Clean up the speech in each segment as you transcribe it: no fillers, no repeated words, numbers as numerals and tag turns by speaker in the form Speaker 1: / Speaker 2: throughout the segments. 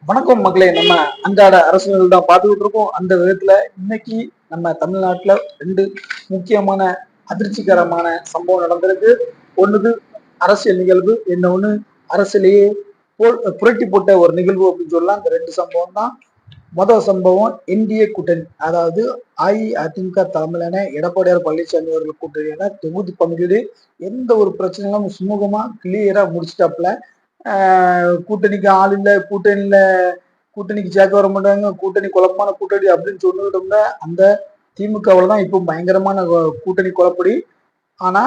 Speaker 1: வணக்கம் மக்களே. நம்ம அன்றாட அரசியல் தான் பார்த்துக்கிட்டு இருக்கோம். அந்த விதத்துல இன்னைக்கு நம்ம தமிழ்நாட்டுல ரெண்டு முக்கியமான அதிர்ச்சிகரமான சம்பவம் நடந்திருக்கு. ஒண்ணுது அரசியல் நிகழ்வு, இன்னொன்னு அரசியலையே புரட்டி போட்ட ஒரு நிகழ்வு அப்படின்னு சொல்லலாம். இந்த ரெண்டு சம்பவம் தான். முதல் சம்பவம் என்டிஏ கூட்டணி, அதாவது அஇஅதிமுக தலைமையிலான எடப்பாடியார் பழனிசாமி அவர்கள் கூட்டணியான தொகுதி பங்கீடு எந்த ஒரு பிரச்சனையும் சுமூகமா கிளியரா முடிச்சிட்டாப்ல. கூட்டணிக்கு ஆள் இல்லை, கூட்டணிக்கு சேர்க்க வர மாட்டாங்க, கூட்டணி குழப்பமான கூட்டணி அப்படின்னு சொல்லிட்டு இருந்த அந்த திமுகவில் தான் இப்போ பயங்கரமான கூட்டணி குழப்படி. ஆனா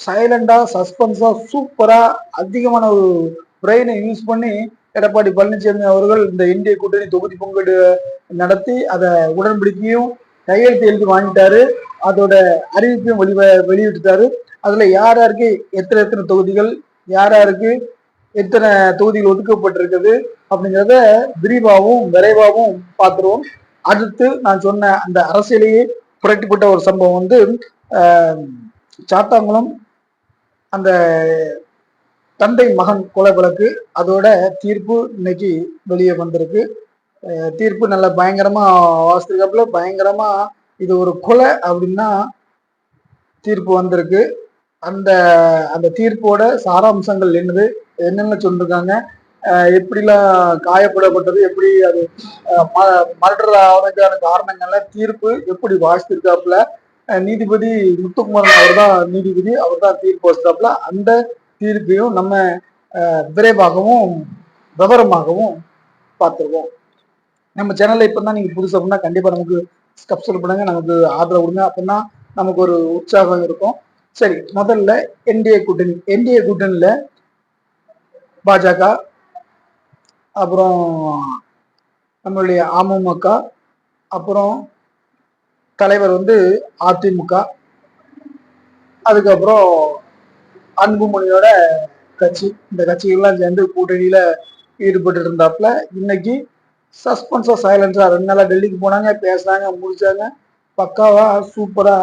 Speaker 1: சைலண்டா சஸ்பென்ஸா சூப்பரா அதிகமான ஒரு பிரெயினை யூஸ் பண்ணி எடப்பாடி பழனிசாமி அவர்கள் இந்த இந்திய கூட்டணி தொகுதி பங்கீடு நடத்தி அதை உடன்படிக்கையும் கையெழுத்து எழுதி வாங்கிட்டாரு. அதோட அறிவிப்பையும் வெளியிட்டுட்டாரு. அதுல யார் யாருக்கு எத்தனை எத்தனை தொகுதிகள், யார் யாருக்கு எத்தனை தொகுதிகள் ஒதுக்கப்பட்டிருக்குது அப்படிங்கிறத விரிவாகவும் விரைவாகவும் பார்த்துருவோம். அடுத்து நான் சொன்ன அந்த அரசியலையே புரட்டிப்பட்ட ஒரு சம்பவம் வந்து சாத்தாங்குளம் அந்த தந்தை மகன் கொலை வழக்கு, அதோட தீர்ப்பு இன்னைக்கு வெளியே வந்திருக்கு. தீர்ப்பு நல்ல பயங்கரமா வாசித்திருக்காப்புல. பயங்கரமா இது ஒரு கொலை அப்படின்னா தீர்ப்பு வந்திருக்கு. அந்த அந்த தீர்ப்போட சாராம்சங்கள் என்னென்ன சொல்லிருக்காங்க, எப்படிலாம் காயப்படப்பட்டது, எப்படி அது மர்டர் ஆவதற்கான காரணங்கள்ல தீர்ப்பு எப்படி வாசித்திருக்காப்புல. நீதிபதி முத்துக்குமாரன் அவர் தான் நீதிபதி, அவர் தான் தீர்ப்பு வாசித்தாப்புல. அந்த தீர்ப்பையும் நம்ம விரைவாகவும் விவரமாகவும் பார்த்துருவோம். நம்ம சேனல்ல இப்பதான் நீங்க புதுசு அப்படின்னா கண்டிப்பா நமக்கு சப்ஸ்கிரைப் பண்ணுங்க, நமக்கு ஆதரவு கொடுங்க. அப்படின்னா நமக்கு ஒரு உற்சாகம் இருக்கும். சரி, முதல்ல என்டிஏ கூட்டணியில பாஜக, அப்புறம் நம்மளுடைய அமமுக, அப்புறம் தலைவர் வந்து அதிமுக, அதுக்கப்புறம் அன்புமணியோட கட்சி, இந்த கட்சிகள்லாம் சேர்ந்து கூட்டணியில ஈடுபட்டு இருந்தாப்புல. இன்னைக்கு சஸ்பென்ஸா சைலன்ஸா 2 நாளா டெல்லிக்கு போனாங்க, பேசினாங்க, முடிச்சாங்க. பக்காவா சூப்பரா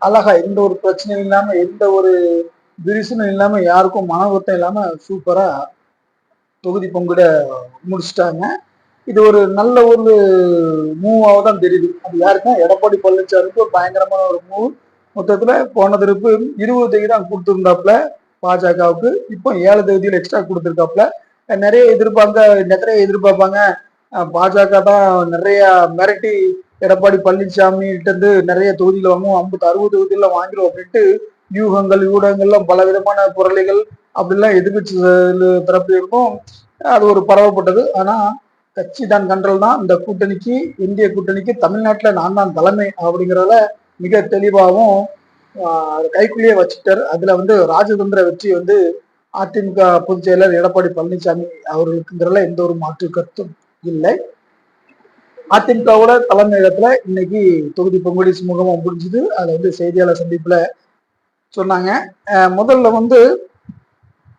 Speaker 1: அழகா எந்த ஒரு பிரச்சனையும் இல்லாம, எந்த ஒரு விரிசனும் இல்லாம, யாருக்கும் மன வருத்தம் இல்லாம சூப்பரா தொகுதி பங்கிட முடிச்சிட்டாங்க. இது ஒரு நல்ல ஒரு மூவாக தான் தெரியுது. அது யாருக்குன்னா எடப்பாடி பழனிசாமிக்கு ஒரு பயங்கரமான ஒரு மூவ். மொத்தத்துல போன திருப்பு 20 தொகுதி தான் கொடுத்துருந்தாப்புல பாஜகவுக்கு, இப்போ 7 தொகுதியில் எக்ஸ்ட்ரா கொடுத்துருக்காப்புல. நிறைய எதிர்பார்ப்பாங்க பாஜக தான் நிறைய மிரட்டி எடப்பாடி பழனிசாமி கிட்ட இருந்து நிறைய தொகுதியில் வாங்குவோம், 50-60 தொகுதியில வாங்கிடும் அப்படின்ட்டு வியூகங்கள் ஊடகங்கள்லாம் பல விதமான புரளிகள் அப்படிலாம் எதிர்கட்சி தரப்பு இருக்கும். அது ஒரு பரவப்பட்டது. ஆனா கட்சி தான் கண்ட்ரோல் தான். இந்த கூட்டணிக்கு, இந்திய கூட்டணிக்கு தமிழ்நாட்டுல நான் தான் தலைமை அப்படிங்கிறத மிக தெளிவாகவும் கைக்குள்ளேயே வச்சுட்டார். அதுல வந்து ராஜதந்திர வெற்றி வந்து அதிமுக பொதுச் செயலர் எடப்பாடி பழனிசாமி அவர்களுக்குங்கிறதுல எந்த ஒரு மாற்று கருத்தும் இல்லை. அதிமுகவோட தலைமையகத்துல இன்னைக்கு தொகுதி பங்குடி சுமூகமா முடிஞ்சது. அதுல வந்து செய்தியாளர் சந்திப்புல சொன்னாங்க. முதல்ல வந்து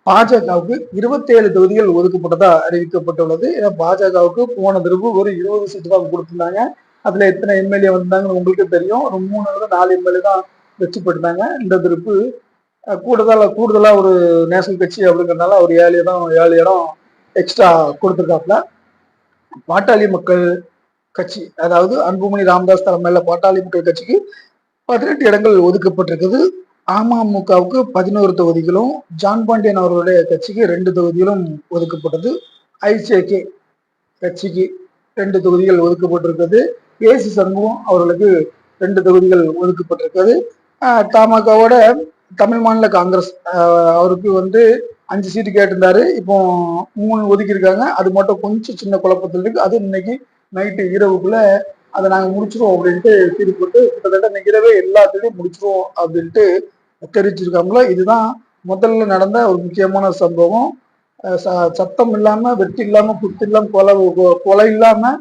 Speaker 1: பாஜகவுக்கு 27 தொகுதிகள் ஒதுக்கப்பட்டதா அறிவிக்கப்பட்டுள்ளது. ஏன்னா பாஜகவுக்கு போன திருப்பு ஒரு 20 சீட்டு தான் கொடுத்திருந்தாங்க. அதுல எத்தனை எம்எல்ஏ வந்தாங்கன்னு உங்களுக்கு தெரியும். ஒரு 3-4 எம்எல்ஏ தான் வெற்றி பெற்றாங்க. இந்த திருப்பு கூடுதலா ஒரு நேஷனல் கட்சி அப்படிங்கிறதுனால ஒரு 7 இடம் எக்ஸ்ட்ரா கொடுத்துருக்காப்புல. பாட்டாளி மக்கள் கட்சி, அதாவது அன்புமணி ராமதாஸ் தலைமையில பாட்டாளி மக்கள் கட்சிக்கு 18 இடங்கள் ஒதுக்கப்பட்டிருக்குது. அமமுகவுக்கு 11 தொகுதிகளும், ஜான் பாண்டியன் அவர்களுடைய கட்சிக்கு 2 தொகுதிகளும் ஒதுக்கப்பட்டது. ஐஜேகே கட்சிக்கு 2 தொகுதிகள் ஒதுக்கப்பட்டிருக்கிறது. ஏசி சண்முகம் அவர்களுக்கு 2 தொகுதிகள் ஒதுக்கப்பட்டிருக்கிறது. தமாகவோட தமிழ் மாநில காங்கிரஸ் அவருக்கு வந்து 5 சீட்டு கேட்டிருந்தாரு, இப்போ 3 ஒதுக்கியிருக்காங்க. அது மட்டும் கொஞ்சம் சின்ன குழப்பத்தில் இருக்கு. அது இன்னைக்கு நைட்டு இரவுக்குள்ள அதை நாங்க முடிச்சிருவோம் அப்படின்ட்டு தீர்ப்பு கிட்டத்தட்ட இன்னைக்கு இரவே எல்லாத்தையும் முடிச்சிருவோம் அப்படின்ட்டு தெரிவிச்சிருக்காங்களோ. இதுதான் முதல்ல நடந்த ஒரு முக்கியமான சம்பவம். சத்தம் இல்லாம, வெற்றி இல்லாம, குத்து இல்லாம, கொலை இல்லாம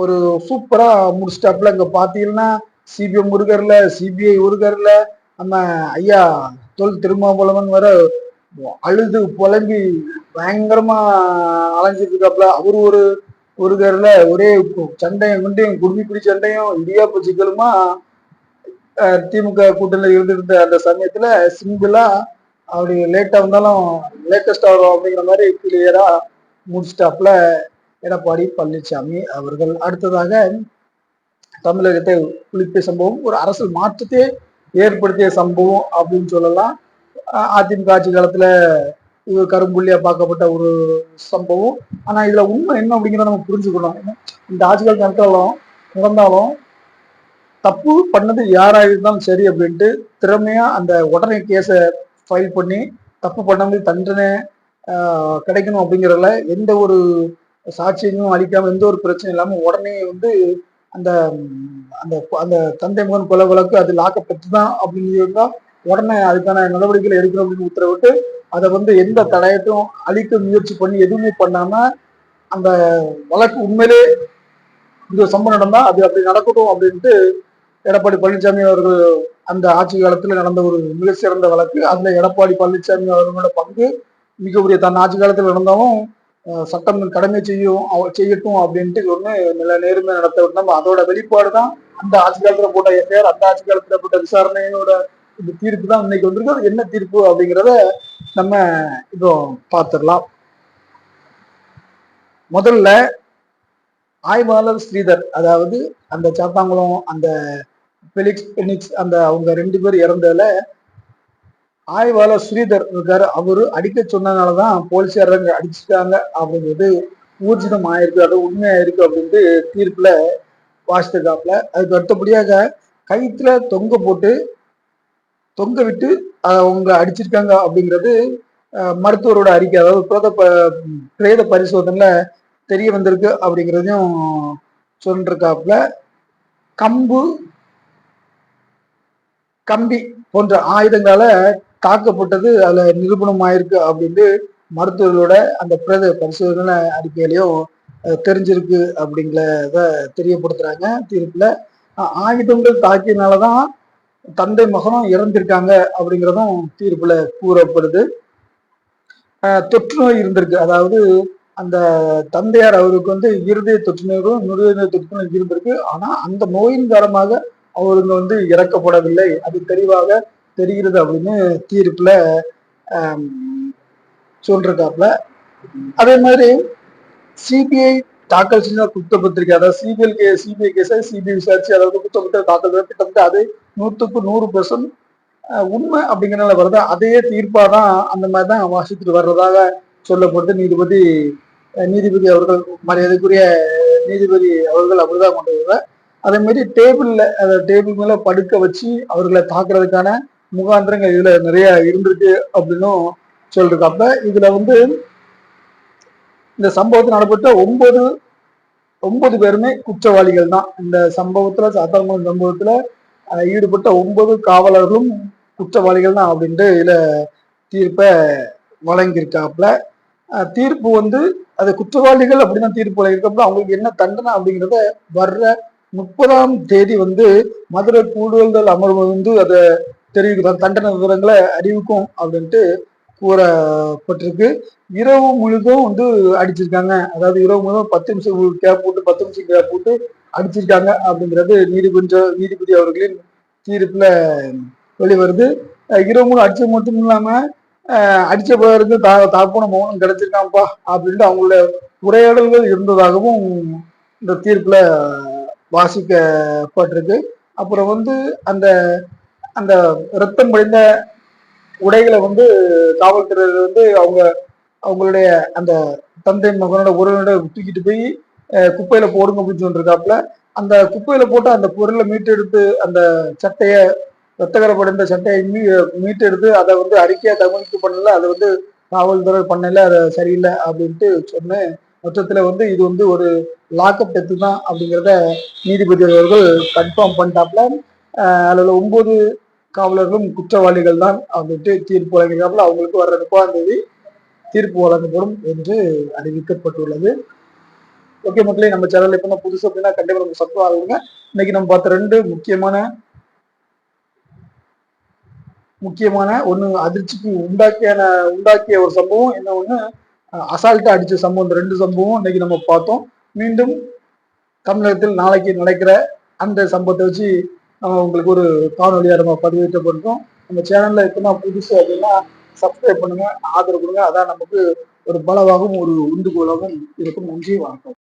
Speaker 1: ஒரு சூப்பரா முடிச்சிட்டாப்புல. இங்க பாத்தீங்கன்னா சிபிஎம் உருகர்ல, சிபிஐ உருகர்ல, நம்ம ஐயா தொல் திருமாவளவன் வர அழுது புலம்பி பயங்கரமா அலைஞ்சிட்டு இருக்காப்புல. அவரு ஒரு கருல ஒரே சண்டையும் குண்டையும் குடுமி சண்டையும் இடியாப்பு சிக்கலுமா திமுக கூட்டணியில இருந்திருந்த அந்த சமயத்துல சிம்பிளா அப்படி லேட்டா வந்தாலும் லேட்டஸ்டா வரும் அப்படிங்கிற மாதிரி கிளியரா முடிச்சிட்டாப்புல எடப்பாடி பழனிசாமி அவர்கள். அடுத்ததாக தமிழகத்தை குளிப்பிய சம்பவம், ஒரு அரசியல் மாற்றத்தை ஏற்படுத்திய சம்பவம் அப்படின்னு சொல்லலாம். அதிமுக ஆட்சி காலத்துல இது கரும்புள்ளியா பார்க்கப்பட்ட ஒரு சம்பவம். ஆனா இதுல உண்மை என்ன அப்படிங்கிறத நம்ம புரிஞ்சுக்கணும். இந்த ஆட்சி காலத்துல நடந்தாலும் தப்பு பண்ணது யாரா இருந்தாலும் சரி அப்படின்ட்டு திறமையா அந்த உடனே கேஸை ஃபைல் பண்ணி தப்பு பண்ணவங்களுக்கு தண்டனை கிடைக்கணும் அப்படிங்கிறதுல எந்த ஒரு சாட்சியங்களும் அளிக்காம எந்த ஒரு பிரச்சனையும் இல்லாம உடனே வந்து அந்த அந்த அந்த தந்தை மகன் கொலை வழக்கு அது லாக்கப்பட்டு தான் அப்படிங்கிறது தான் உடனே அதுக்கான நடவடிக்கைகள் எடுக்கணும் அப்படின்னு உத்தரவிட்டு அதை வந்து எந்த தடயத்தையும் அழிக்க முயற்சி பண்ணி எதுவுமே பண்ணாம அந்த வழக்கு உண்மையிலே இந்த சம்பவம் நடந்தா அது அப்படி நடக்கட்டும் அப்படின்ட்டு எடப்பாடி பழனிசாமி அவர்கள் அந்த ஆட்சி காலத்துல நடந்த ஒரு மிக சிறந்த வழக்கு. அதுல எடப்பாடி பழனிசாமி அவர்களோட பங்கு மிக உரிய. தன் ஆட்சி காலத்துல நடந்தாலும் சட்டம் கடமை செய்யட்டும் அப்படின்ட்டு ஒண்ணு நேர்மை நடத்த விட்டோம். அதோட வெளிப்பாடு தான் அந்த ஆட்சி காலத்துல போட்ட எஃப்ஐஆர், அந்த ஆட்சி காலத்துல போட்ட விசாரணையோட இந்த தீர்ப்பு தான் இன்னைக்கு வந்திருக்கு. அது என்ன தீர்ப்பு அப்படிங்கிறத நம்ம இப்போ பார்த்துடலாம். முதல்ல ஆய்வாளர் ஸ்ரீதர், அதாவது அந்த சாத்தாங்குளம் அந்த பெனிக்ஸ் அந்த அவங்க 2 பேர் இறந்ததுல ஆய்வாளர் ஸ்ரீதர் இருக்காரு. அவரு அடிக்க சொன்னதுனாலதான் போலீஸார் அடிச்சுட்டாங்க அப்படிங்கிறது ஊர்ஜிதம் ஆயிருக்கு, அது உண்மையாயிருக்கு அப்படின்ட்டு தீர்ப்புல வாசித்துக்காப்புல. அதுக்கு அடுத்தபடியாக கயிற்றுல தொங்க விட்டு அவங்க அடிச்சிருக்காங்க அப்படிங்கிறது மருத்துவரோட அறிக்கை, அதாவது பிரேத பரிசோதனைல தெரிய வந்திருக்கு அப்படிங்கிறதையும் சொல்லிருக்காப்புல. கம்பி போன்ற ஆயுதங்களால தாக்கப்பட்டது அதுல நிரூபணம் ஆயிருக்கு அப்படின்ட்டு மருத்துவர்களோட அந்த பிரேத பரிசோதனை அறிக்கையிலையும் தெரிஞ்சிருக்கு அப்படிங்கிறத தெரியப்படுத்துறாங்க தீர்ப்புல. ஆயுதங்கள் தாக்கியனாலதான் தந்தை மகனும் இறந்திருக்காங்க அப்படிங்கிறதும் தீர்ப்புல கூறப்படுது. தொற்று நோய் இருந்திருக்கு, அதாவது அந்த தந்தையார் அவருக்கு வந்து இருதய தொற்று நோயும் நுரையீரல் தொற்று நோய் இருந்திருக்கு. ஆனா அந்த நோயின் காரணமாக அவருங்க வந்து இறக்கப்படவில்லை, அது தெளிவாக தெரிகிறது அப்படின்னு தீர்ப்புல சொல்றாப்ல. அதே மாதிரி சிபிஐ தாக்கல் செஞ்ச குற்றப்பத்திரிகை, அதாவது சிபிஐ கேஸை சிபிஐ விசாரிச்சு அதாவது குற்றப்பத்திரிகை தாக்கல் கிட்டத்தட்ட அது 100% உண்மை அப்படிங்கிறனால வருது. அதே தீர்ப்பாதான் அந்த மாதிரிதான் வாசித்துட்டு வர்றதாக சொல்லப்படுது. நீதிபதி அவர்கள், மரியாதைக்குரிய நீதிபதி அவர்கள் அப்படிதான் கொண்டு வருவார். அதே மாதிரி டேபிள் மேல படுக்க வச்சு அவர்களை தாக்குறதுக்கான முகாந்திரங்கள் இதுல நிறைய இருந்திருக்கு அப்படின்னும் சொல்றாங்க. இதுல வந்து இந்த சம்பவத்தில் நடைபெற்ற 9 பேருமே குற்றவாளிகள் தான். இந்த சம்பவத்துல சாத்தான்குளம் சம்பவத்துல ஈடுபட்ட 9 காவலர்களும் குற்றவாளிகள் தான் அப்படின்ட்டு இதுல தீர்ப்பை வழங்கியிருக்காப்புல. தீர்ப்பு வந்து அது குற்றவாளிகள் அப்படின்னா தீர்ப்பு வழங்கியிருக்காப்புல. அவங்களுக்கு என்ன தண்டனை அப்படிங்கிறத வர்ற 30ஆம் தேதி வந்து மதுரை கூடுதல் அமர்வு வந்து அதை தெரிவிக்கிறாங்க, தண்டனை விவரங்களை அறிவிக்கும் அப்படின்ட்டு கூறப்பட்டிருக்கு. இரவு முழுதும் வந்து அடிச்சிருக்காங்க, அதாவது இரவு முழுதும் 10 நிமிஷம் கேப் போட்டு அடிச்சிருக்காங்க அப்படிங்கிறது நீதிபதி அவர்களின் தீர்ப்புல வெளிவருது. இரவு முழு அடிச்சது மட்டும் இல்லாம அடிச்ச பிறகு தாப்பன மௌனம் கிடைச்சிருக்கான்ப்பா அப்படின்ட்டு அவங்களோட உரையாடல்கள் இருந்ததாகவும் இந்த தீர்ப்புல வாசிக்கப்பட்டிருக்கு. அப்புறம் வந்து அந்த அந்த ரத்தம் படிந்த உடைகளை வந்து காவல்துறையினர் வந்து அவங்களுடைய அந்த தந்தை மகனோட உறவினோட தூக்கிட்டு போய் குப்பையில போடுங்க அப்படின்னு சொல்லிருக்காப்புல. அந்த குப்பையில போட்டு அந்த பொருளை மீட்டெடுத்து அந்த சட்டையை ரத்தகரப்படைந்த சட்டையை மீட்டெடுத்து அதை வந்து அறிக்கையா தமிழுக்கு பண்ணல, அதை வந்து காவல்துறை பண்ணல, அதை சரியில்லை அப்படின்ட்டு சொன்னேன். மொத்தத்துல வந்து இது வந்து ஒரு லாக்அப் டெத்து தான் அப்படிங்கிறத நீதிபதி அவர்கள் கன்ஃபார்ம் பண்ணிட்டாப்ல. அதுல 9 காவலர்களும் குற்றவாளிகள் தான் அப்படின்ட்டு தீர்ப்பு வழங்கினாப்புல. அவங்களுக்கு வர்ற 30ஆம் தேதி தீர்ப்பு வழங்கப்படும் என்று அறிவிக்கப்பட்டுள்ளது. ஓகே மக்களே, நம்ம சேனல் இப்ப புதுசு அப்படின்னா கண்டிப்பா நம்ம சப்ஸ்கிரைப் ஆகுங்க. இன்னைக்கு நம்ம பார்த்த 2 முக்கியமான ஒண்ணு அதிர்ச்சிக்கு உண்டாக்கிய ஒரு சம்பவம், இன்னொன்னு அசால்ட்டா அடிச்ச சம்பவம். இந்த 2 சம்பவம் இன்னைக்கு நம்ம பார்த்தோம். மீண்டும் தமிழகத்தில் நாளைக்கு நடக்கிற அந்த சம்பவத்தை வச்சு நம்ம உங்களுக்கு ஒரு காணொலியா நம்ம பதிவேற்ற பண்றோம். நம்ம சேனல்ல இப்பதான் புதுசு அப்படின்னா சப்ஸ்கிரைப் பண்ணுங்க, ஆதரவு கொடுங்க. அதான் நமக்கு ஒரு பலவாகவும் ஒரு உந்துகோலாகவும் இருக்கும். நன்றி, வணக்கம்.